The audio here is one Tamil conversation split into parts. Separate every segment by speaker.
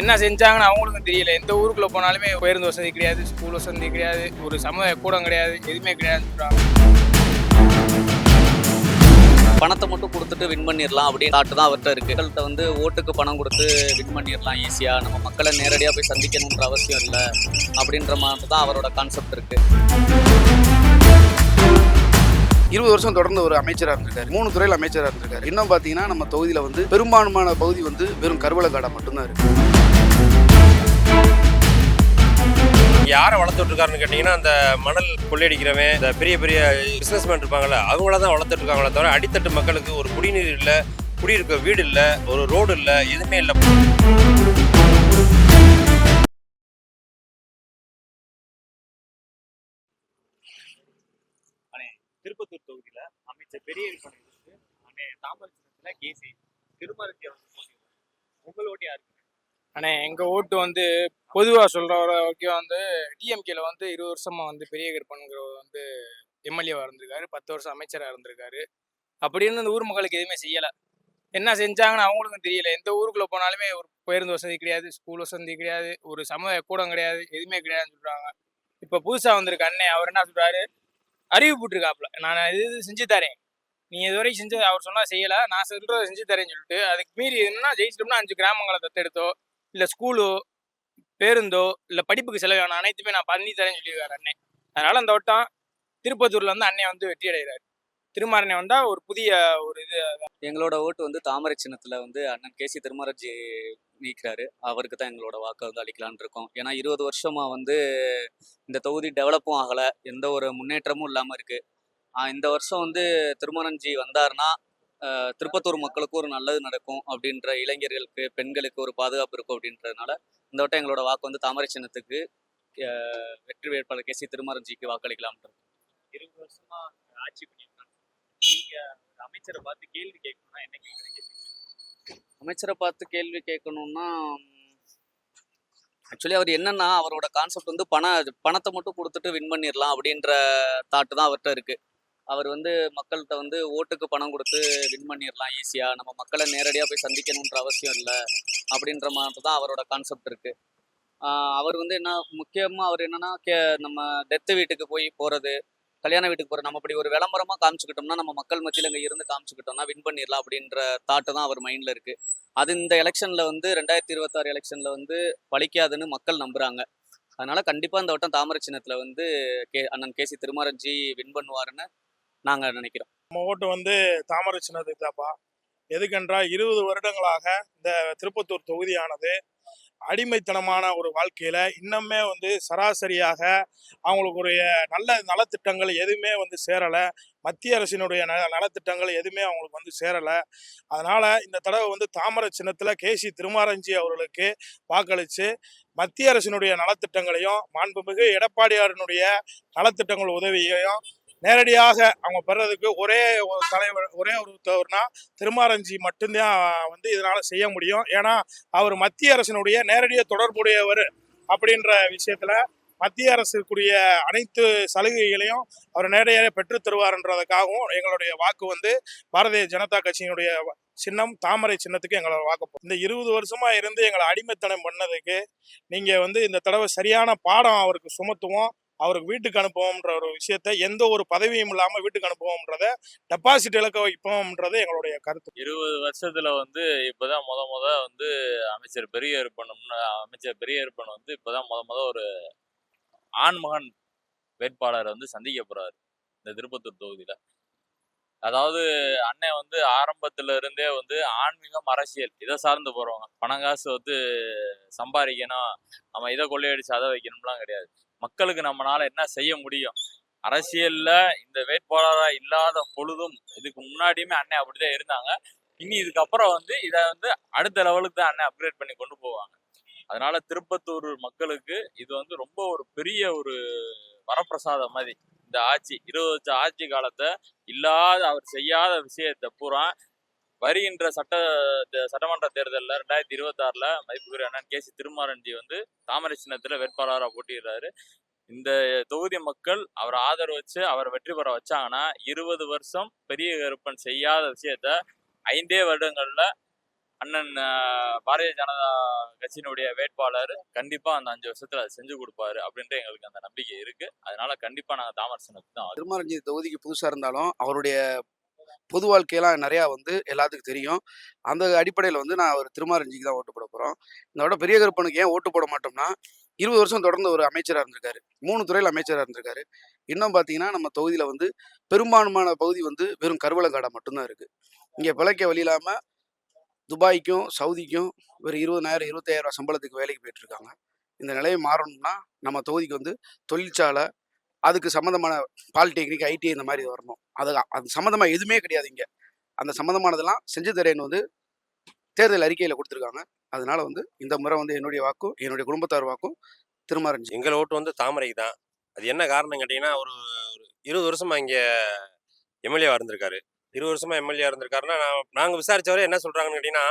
Speaker 1: என்ன செஞ்சாங்கன்னு அவங்களுக்கும் தெரியல. எந்த ஊருக்குள்ள போனாலுமே பேருந்து வசதி கிடையாது, ஸ்கூல் வசதி கிடையாது, ஒரு சமுதாய கூடம் கிடையாது, எதுவுமே கிடையாதுன்னு சொல்றாங்க.
Speaker 2: பணத்தை மட்டும் கொடுத்துட்டு வின் பண்ணிடலாம் அப்படின்னு தாட்டு தான் அவர்கிட்ட இருக்கு. மக்கள்கிட்ட வந்து ஓட்டுக்கு பணம் கொடுத்து வின் பண்ணிடலாம் ஈஸியாக, நம்ம மக்களை நேரடியாக போய் சந்திக்கணுன்ற அவசியம் இல்லை அப்படின்ற மாதிரி தான் அவரோட கான்செப்ட் இருக்கு.
Speaker 3: 20 வருஷம் தொடர்ந்து ஒரு அமைச்சராக இருந்திருக்காரு. 3 துறையில் அமைச்சராக இருந்திருக்காரு. இன்னும் பார்த்தீங்கன்னா நம்ம தொகுதியில் வந்து பெரும்பான்மையான பகுதி வந்து வெறும் கருவளை காடாக மட்டும்தான் இருக்கு.
Speaker 4: யாரை வளர்த்துட்டு இருக்காருன்னு கேட்டீங்கன்னா, அந்த மணல் கொள்ளையடிக்கிறவன், இந்த பெரிய பெரிய பிசினஸ்மேன் இருப்பாங்கல்ல, அவங்கள தான் வளர்த்துட்டு இருக்காங்களே தவிர அடித்தட்டு மக்களுக்கு ஒரு குடிநீர் இல்லை, குடியிருக்க வீடு இல்லை, ஒரு ரோடு இல்லை, எதுவுமே இல்லை.
Speaker 5: திருப்பத்தூர் தொகுதியில அமைச்சர் பெரிய தாமரத்துல கேசி திருமருத்தி உங்கள் ஓட்டு யாருக்கு?
Speaker 1: ஆனா எங்க ஓட்டு வந்து பொதுவா சொல்ற வரைக்கும் வந்து டிஎம்கேல வந்து 20 வருஷமா வந்து பெரிய கருப்பன்கிறவர் வந்து எம்எல்ஏவா இருந்திருக்காரு, 10 வருஷம் அமைச்சரா இருந்திருக்காரு. அப்படின்னு அந்த ஊர் மக்களுக்கு எதுவுமே செய்யல. என்ன செஞ்சாங்கன்னு அவங்களுக்கும் தெரியல. எந்த ஊருக்குள்ள போனாலுமே ஒரு பேருந்து வசதி கிடையாது, ஸ்கூல் வசதி கிடையாது, ஒரு சமுதாய கூடம் கிடையாது, எதுவுமே கிடையாதுன்னு சொல்றாங்க. இப்ப புதுசா வந்திருக்க அண்ணன் அவர் என்ன சொல்றாரு, அறிவிப்புட்டிருக்காப்புல, நான் இது செஞ்சு தரேன், நீ இதுவரைக்கும் செஞ்சு அவர் சொன்னா செய்யல, நான் சொல்றதை செஞ்சு தரேன்னு சொல்லிட்டு அதுக்கு மீறி என்னன்னா ஜெயிச்சிட்டோம்னா 5 கிராமங்களை தத்தெடுத்தோ இல்லை ஸ்கூலோ பேருந்தோ இல்லை படிப்புக்கு செலவான அனைத்துமே நான் பண்ணி தரேன்னு சொல்லியிருக்காரு அண்ணன். அதனால அந்த வட்டம் திருப்பத்தூர்ல வந்து அண்ணன் வந்து வெற்றி அடைகிறாரு. திருமாறனை வந்தா ஒரு புதிய ஒரு இது.
Speaker 2: எங்களோட ஓட்டு வந்து தாமரை சின்னத்தில் வந்து அண்ணன் கேசி திருமராஜி நீக்கிறாரு. அவருக்கு தான் எங்களோட வாக்கை வந்து அளிக்கலான் இருக்கோம். ஏன்னா 20 வருஷமா வந்து இந்த தொகுதி டெவலப்பும் ஆகலை, எந்த ஒரு முன்னேற்றமும் இல்லாமல் இருக்கு. இந்த வருஷம் வந்து திருமரஞ்சி வந்தாருன்னா திருப்பத்தூர் மக்களுக்கு ஒரு நல்லது நடக்கும் அப்படின்ற, இளைஞர்களுக்கு பெண்களுக்கு ஒரு பாதுகாப்பு இருக்கும் அப்படின்றதுனால இந்த வட்டம் எங்களோட வாக்கு வந்து தாமரை சின்னத்துக்கு வெற்றி வேட்பாளர் கேசி திருமரஞ்சிக்கு வாக்களிக்கலாம்.
Speaker 5: 20 வருஷமா ஆட்சி பண்ணியிருக்காங்க. நீங்க அமைச்சரை பார்த்து கேள்வி கேட்கணும்னா என்ன கேட்குறீங்க?
Speaker 2: அமைச்சரை பார்த்து கேள்வி கேட்கணும்னா ஆக்சுவலி அவர் என்னன்னா, அவரோட கான்செப்ட் வந்து பணத்தை மட்டும் கொடுத்துட்டு வின் பண்ணிடலாம் அப்படின்ற தாட்டு தான் அவர்கிட்ட இருக்கு. அவர் வந்து மக்கள்கிட்ட வந்து ஓட்டுக்கு பணம் கொடுத்து வின் பண்ணிடலாம் ஈஸியாக, நம்ம மக்களை நேரடியாக போய் சந்திக்கணுன்ற அவசியம் இல்லை அப்படின்ற மாதிரி தான் அவரோட கான்செப்ட் இருக்கு. அவர் வந்து என்ன முக்கியமாக அவர் என்னன்னா நம்ம டெத்து வீட்டுக்கு போய் போகிறது, கல்யாண வீட்டுக்கு போகிற நம்ம அப்படி ஒரு விளம்பரமாக காமிச்சுக்கிட்டோம்னா, நம்ம மக்கள் மத்தியில் இங்கே இருந்து காமிச்சுக்கிட்டோம்னா வின் பண்ணிடலாம் அப்படின்ற தாட்டு தான் அவர் மைண்டில் இருக்குது. அது இந்த எலெக்ஷனில் வந்து 2026 எலெக்ஷனில் வந்து பலிக்காதுன்னு மக்கள் நம்புகிறாங்க. அதனால கண்டிப்பாக இந்த வட்டம் தாமரை சின்னத்தில் வந்து அண்ணன் கேசி திருமரஞ்சி வின் பண்ணுவாருன்னு நாங்கள் நினைக்கிறோம்.
Speaker 6: நம்ம ஓட்டு வந்து தாமரை சின்னத்துக்கு தாப்பா. எதுக்கென்றால் 20 வருடங்களாக இந்த திருப்பத்தூர் தொகுதியானது அடிமைத்தனமான ஒரு வாழ்க்கையில இன்னுமே வந்து சராசரியாக அவங்களுக்குரிய நல்ல நலத்திட்டங்கள் எதுவுமே வந்து சேரலை. மத்திய அரசினுடைய நலத்திட்டங்கள் எதுவுமே அவங்களுக்கு வந்து சேரலை. அதனால இந்த தடவை வந்து தாமரை சின்னத்துல கேசி திருமாரஞ்சி அவர்களுக்கு வாக்களித்து மத்திய அரசினுடைய நலத்திட்டங்களையும் மாண்புமிகு எடப்பாடியாரினுடைய நலத்திட்டங்கள் உதவியையும் நேரடியாக அவங்க பெறதுக்கு ஒரே ஒரு தலைவர், ஒரே ஒருத்தவர்னா திருமாரஞ்சி மட்டும்தான் வந்து இதனால செய்ய முடியும். ஏன்னா அவர் மத்திய அரசினுடைய நேரடிய தொடர்புடையவர் அப்படின்ற விஷயத்துல மத்திய அரசுக்குரிய அனைத்து சலுகைகளையும் அவர் நேரடியாக பெற்று தருவார்ன்றதுக்காகவும் எங்களுடைய வாக்கு வந்து பாரதிய ஜனதா கட்சியினுடைய சின்னம் தாமரை சின்னத்துக்கு எங்களோட வாக்கு. இந்த 20 வருஷமா இருந்து எங்களை அடிமைத்தனம் பண்ணதுக்கு நீங்க வந்து இந்த தடவை சரியான பாடம் அவருக்கு சுமத்துவோம், அவருக்கு வீட்டுக்கு அனுப்புவோம்ன்ற ஒரு விஷயத்த, எந்த ஒரு பதவியும் இல்லாம வீட்டுக்கு அனுப்புவோம்ன்றத, டெபாசிட் இழக்க வைப்போம்ன்றது எங்களுடைய கருத்து.
Speaker 7: 20 வருஷத்துல வந்து இப்பதான் முத வந்து அமைச்சர் பெரியகருப்பன் வந்து இப்பதான் முத ஒரு ஆண்மகன் வேட்பாளர் வந்து சந்திக்க போறாரு இந்த திருப்பத்தூர் தொகுதியில. அதாவது அண்ணன் வந்து ஆரம்பத்துல இருந்தே வந்து ஆன்மீகம், அரசியல் இதை சார்ந்து போறவங்க. பணங்காசு வந்து சம்பாதிக்கணும், நம்ம இதை கொள்ளையடிச்சு அதை வைக்கணும்லாம் கிடையாது. மக்களுக்கு நம்மளால என்ன செய்ய முடியும், அரசியல்ல இந்த வேட்பாளரா இல்லாத பொழுதும் இதுக்கு முன்னாடியுமே அண்ணன் அப்படிதான் இருந்தாங்க. இனி இதுக்கப்புறம் வந்து இதை வந்து அடுத்த லெவலுக்கு தான் அண்ணன் அப்கிரேட் பண்ணி கொண்டு போவாங்க. அதனால திருப்பத்தூர் மக்களுக்கு இது வந்து ரொம்ப ஒரு பெரிய ஒரு வரப்பிரசாதம் மாதிரி. இந்த ஆட்சி 20 வருஷ ஆட்சி காலத்தை இல்லாத அவர் செய்யாத விஷயத்தை பூரா வருகின்ற சட்டமன்ற தேர்தலில் 2026 மதிப்புக்குரிய அண்ணன் கேசி திருமாரஞ்சி வந்து தாமரை சின்னத்துல வேட்பாளராக போட்டிடுறாரு. இந்த தொகுதி மக்கள் அவர் ஆதரவு வச்சு அவரை வெற்றி பெற வச்சாங்கன்னா 20 வருஷம் பெரிய கருப்பன் செய்யாத விஷயத்த 5 வருடங்கள்ல அண்ணன் பாரதிய ஜனதா கட்சியினுடைய வேட்பாளர் கண்டிப்பா அந்த 5 வருஷத்துல அதை செஞ்சு கொடுப்பாரு அப்படின்ட்டு எங்களுக்கு அந்த நம்பிக்கை இருக்கு. அதனால கண்டிப்பா நாங்க தாமரசனுக்கு தான் வாக்களிப்போம்.
Speaker 3: திருமாரஞ்சி தொகுதிக்கு புதுசா இருந்தாலும் அவருடைய பொது வாழ்க்கையெல்லாம் நிறையா வந்து எல்லாத்துக்கும் தெரியும். அந்த அடிப்படையில் வந்து நான் ஒரு திருமாரஞ்சிக்கு தான் ஓட்டு போட போகிறோம். இந்த விட பெரிய கருப்பனுக்கு ஏன் ஓட்டு போட மாட்டோம்னா 20 வருஷம் தொடர்ந்து ஒரு அமைச்சராக இருந்திருக்காரு. 3 துறையில் அமைச்சராக இருந்திருக்காரு. இன்னும் பார்த்தீங்கன்னா நம்ம தொகுதியில் வந்து பெரும்பான்மையான பகுதி வந்து வெறும் கருவலங்காடாக மட்டும்தான் இருக்குது. இங்கே பிழைக்க வழி இல்லாமல் துபாய்க்கும் சவுதிக்கும் ஒரு 20,000 25,000 சம்பளத்துக்கு வேலைக்கு போயிட்டுருக்காங்க. இந்த நிலையை மாறணும்னா நம்ம தொகுதிக்கு வந்து தொழிற்சாலை, அதுக்கு சம்மந்தமான பாலிடெக்னிக், ஐடி இந்த மாதிரி வரணும். அது சம்மந்தமாக எதுவுமே கிடையாது இங்கே. அந்த சம்மந்தமானதெல்லாம் செஞ்சு தரேன்னு வந்து தேர்தல் அறிக்கையில் கொடுத்துருக்காங்க. அதனால வந்து இந்த முறை வந்து என்னுடைய வாக்கும் என்னுடைய குடும்பத்தார் வாக்கும் திருமாரஞ்சி.
Speaker 4: எங்கள் ஓட்டு வந்து தாமரைக்கு தான். அது என்ன காரணம் கேட்டிங்கன்னா, ஒரு ஒரு 20 வருஷமா இங்கே எம்எல்ஏவா இருந்திருக்காரு. 20 வருஷமா எம்எல்ஏ இருந்திருக்காருன்னா, நாங்கள் விசாரிச்சவரை என்ன சொல்கிறாங்கன்னு கேட்டிங்கன்னா,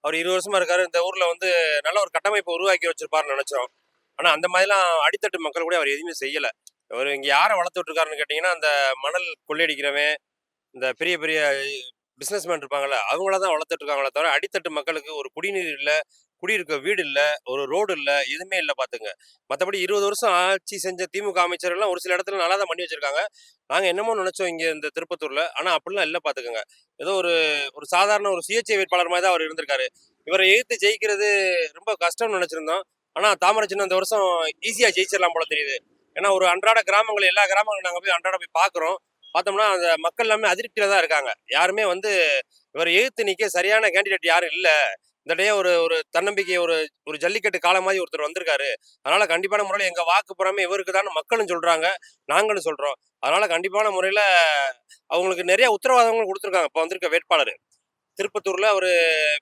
Speaker 4: அவர் 20 வருஷமா இருக்காரு. இந்த ஊரில் வந்து நல்ல ஒரு கட்டமைப்பை உருவாக்கி வச்சிருப்பாருன்னு நினச்சோம். ஆனால் அந்த மாதிரிலாம் அடித்தட்டு மக்கள் கூட அவர் எதுவுமே செய்யலை. அவர் இங்கே யாரை வளர்த்து விட்டுருக்காருன்னு கேட்டிங்கன்னா, அந்த மணல் கொள்ளையடிக்கிறவன், இந்த பெரிய பெரிய பிஸ்னஸ்மேன் இருப்பாங்கல்ல, அவங்கள தான் வளர்த்துட்டு இருக்காங்களே தவிர, அடித்தட்டு மக்களுக்கு ஒரு குடிநீர் இல்லை, குடியிருக்க வீடு இல்லை, ஒரு ரோடு இல்லை, எதுவுமே இல்லை பார்த்துங்க. மற்றபடி 20 வருஷம் ஆட்சி செஞ்ச திமுக அமைச்சர்கள்லாம் ஒரு சில இடத்துல நல்லா தான் பண்ணி வச்சிருக்காங்க. நாங்கள் என்னமோ நினச்சோம் இங்கே இந்த திருப்பத்தூரில். ஆனால் அப்படிலாம் இல்லை பார்த்துக்கோங்க. ஏதோ ஒரு ஒரு சாதாரண ஒரு சுயேட்சை வேட்பாளர் மாதிரி தான் அவர் இருந்திருக்காரு. இவரை எதிர்த்து ஜெயிக்கிறது ரொம்ப கஷ்டம்னு நினச்சிருந்தோம். ஆனால் தாமரைச்சின்ன இந்த வருஷம் ஈஸியாக ஜெயிச்சிடலாம் போல தெரியுது. ஏன்னா ஒரு அன்றாட கிராமங்கள், எல்லா கிராமங்களும் நாங்கள் போய் அன்றாட போய் பார்க்குறோம். பார்த்தோம்னா அந்த மக்கள் எல்லாமே அதிருப்தியில தான் இருக்காங்க. யாருமே வந்து இவரை எதிர்த்து நிற்க சரியான கேண்டிடேட் யாரும் இல்லை. இந்த டைய ஒரு ஒரு தன்னம்பிக்கை, ஒரு ஒரு ஜல்லிக்கட்டு காலம் மாதிரி ஒருத்தர் வந்திருக்காரு. அதனால கண்டிப்பான முறையில் எங்கள் வாக்கு புறமே இவருக்கு தான் மக்களும் சொல்கிறாங்க, நாங்களும் சொல்கிறோம். அதனால கண்டிப்பான முறையில் அவங்களுக்கு நிறைய உத்தரவாதங்களும் கொடுத்துருக்காங்க. இப்போ வந்திருக்க வேட்பாளர் திருப்பத்தூர்ல ஒரு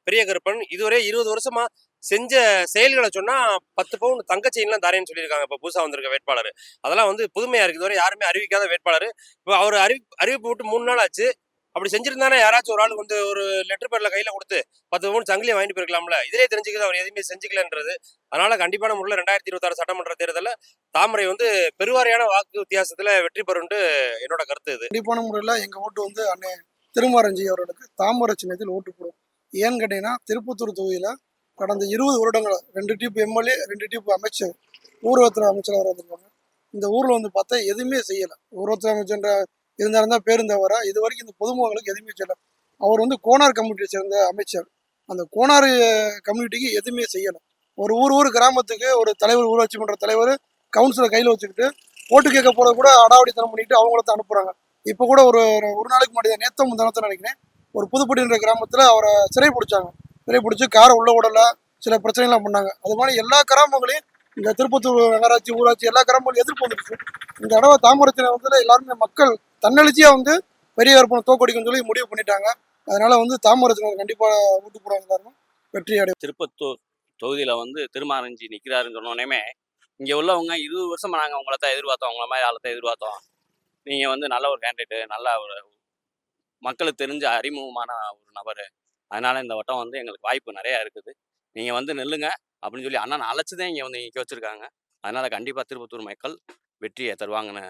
Speaker 4: பெரிய கருப்பன் இதுவரை 20 வருஷமா செஞ்ச செயல்களை சொன்னா 10 பவுன் தங்க செயின்லாம் தரேன்னு சொல்லியிருக்காங்க. இப்போ புதுசா வந்திருக்க வேட்பாளர் அதெல்லாம் வந்து புதுமையா இருக்கு. இதுவரை யாருமே அறிவிக்காத வேட்பாளர். இப்போ அவர் அறிவிப்பு விட்டு 3 நாள் ஆச்சு. அப்படி செஞ்சிருந்தானே யாராச்சும் ஒரு ஆள் வந்து ஒரு லெட்டர் பேர்ல கையில கொடுத்து 10 பவுன் சங்கிலியை வாங்கிட்டு போயிருக்கலாம்ல. இதுலேயே தெரிஞ்சுக்கிறது அவர் எதுவுமே செஞ்சுக்கலன்றது. அதனால கண்டிப்பான முறையில் 2026 சட்டமன்ற தேர்தலில் தாமரை வந்து பெருவாரியான வாக்கு வித்தியாசத்துல வெற்றி பெறும்னு என்னோட கருத்து இது.
Speaker 8: கண்டிப்பான முறையில் எங்கள் ஓட்டு வந்து அண்ணன் திருமாரஞ்சி அவர்களுக்கு தாமரை சின்னத்தில் ஓட்டு போடும். ஏன்னு கேட்டீங்கன்னா திருப்பத்தூர் தொகுதியில் கடந்த 20 வருடங்கள் 2 டியூப் எம்எல்ஏ 2 டியூப் அமைச்சர் ஊரகத்துறை அமைச்சராக வந்திருக்காங்க. இந்த ஊரில் வந்து பார்த்தா எதுவுமே செய்யலை. ஊரகத்துறை அமைச்சர் இருந்தாருந்தா பேரும் தவிர இது வரைக்கும் இந்த பொதுமக்களுக்கு எதுவுமே செய்யலை. அவர் வந்து கோனார் கம்யூனிட்டியை சேர்ந்த அமைச்சர். அந்த கோனார் கம்யூனிட்டிக்கு எதுவுமே செய்யலை. ஒரு கிராமத்துக்கு ஒரு தலைவர், ஊராட்சி மன்ற தலைவர், கவுன்சிலர் கையில் வச்சுக்கிட்டு ஓட்டு கேட்க போகிறது கூட அடாவடித்தனம் பண்ணிட்டு அவங்கள தான் அனுப்புகிறாங்க. இப்போ கூட ஒரு நாளைக்கு முன்னாடி நேற்று முந்தானத்தை நினைக்கிறேன், ஒரு புதுப்பட்டின்ற கிராமத்தில் அவரை சிறை பிடிச்சி காரை உள்ள விடல, சில பிரச்சனைலாம் பண்ணாங்க. அது மாதிரி எல்லா கிராமங்களையும் இந்த திருப்பத்தூர் நகராட்சி, ஊராட்சி எல்லா கிராமங்களும் எதிர்ப்பு வந்துருச்சு. இந்த தடவை தாமரத்தின வந்து எல்லாருமே மக்கள் தன்னெழுச்சியாக வந்து பெரிய கருப்பனை தோக்கடிக்குன்னு சொல்லி முடிவு பண்ணிட்டாங்க. அதனால வந்து தாமரத்தினர் கண்டிப்பாக ஓட்டு போடுவாங்க, எல்லாரும் வெற்றி அடையும்.
Speaker 9: திருப்பத்தூர் தொகுதியில் வந்து திருமாரஞ்சி நிற்கிறாருன்னு சொன்னோடனே இங்கே உள்ளவங்க 20 வருஷமா நாங்கள் உங்களை தான் எதிர்பார்த்தோம், உங்களை மாதிரி ஆளை தான் எதிர்பார்த்தோம். நீங்கள் வந்து நல்ல ஒரு கேண்டிடேட்டு, நல்ல ஒரு மக்களுக்கு தெரிஞ்ச அறிமுகமான ஒரு நபர். அதனால இந்த வட்டம் வந்து எங்களுக்கு வாய்ப்பு நிறையா இருக்குது. நீங்கள் வந்து நில்லுங்க அப்படின்னு சொல்லி அண்ணன் அழைச்சி தான் இங்கே வந்து நிற்க வச்சுருக்காங்க. அதனால் கண்டிப்பாக திருப்பத்தூர் மக்கள் வெற்றியை தருவாங்கன்னு